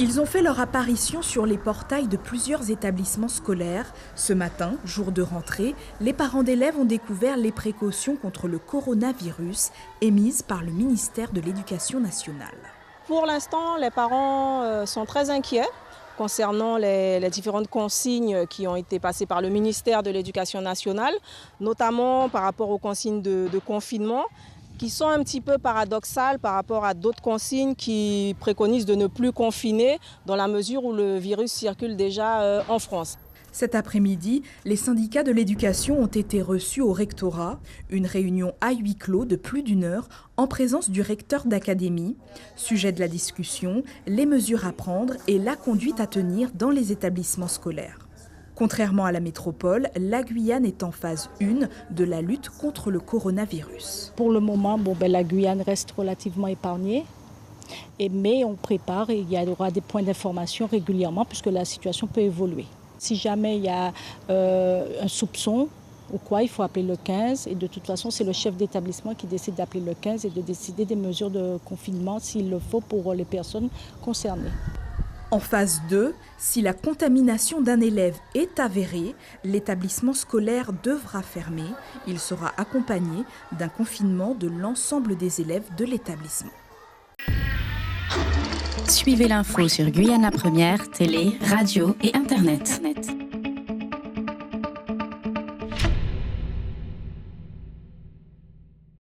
Ils ont fait leur apparition sur les portails de plusieurs établissements scolaires. Ce matin, jour de rentrée, les parents d'élèves ont découvert les précautions contre le coronavirus émises par le ministère de l'Éducation nationale. Pour l'instant, les parents sont très inquiets concernant les différentes consignes qui ont été passées par le ministère de l'Éducation nationale, notamment par rapport aux consignes de confinement, qui sont un petit peu paradoxales par rapport à d'autres consignes qui préconisent de ne plus confiner dans la mesure où le virus circule déjà en France. Cet après-midi, les syndicats de l'éducation ont été reçus au rectorat, une réunion à huis clos de plus d'une heure en présence du recteur d'académie. Sujet de la discussion, les mesures à prendre et la conduite à tenir dans les établissements scolaires. Contrairement à la métropole, la Guyane est en phase 1 de la lutte contre le coronavirus. Pour le moment, la Guyane reste relativement épargnée. Mais on prépare et il y aura des points d'information régulièrement puisque la situation peut évoluer. Si jamais il y a un soupçon ou quoi, il faut appeler le 15. Et de toute façon, c'est le chef d'établissement qui décide d'appeler le 15 et de décider des mesures de confinement s'il le faut pour les personnes concernées. En phase 2, si la contamination d'un élève est avérée, l'établissement scolaire devra fermer. Il sera accompagné d'un confinement de l'ensemble des élèves de l'établissement. Suivez l'info sur Guyane la Première, télé, radio et Internet.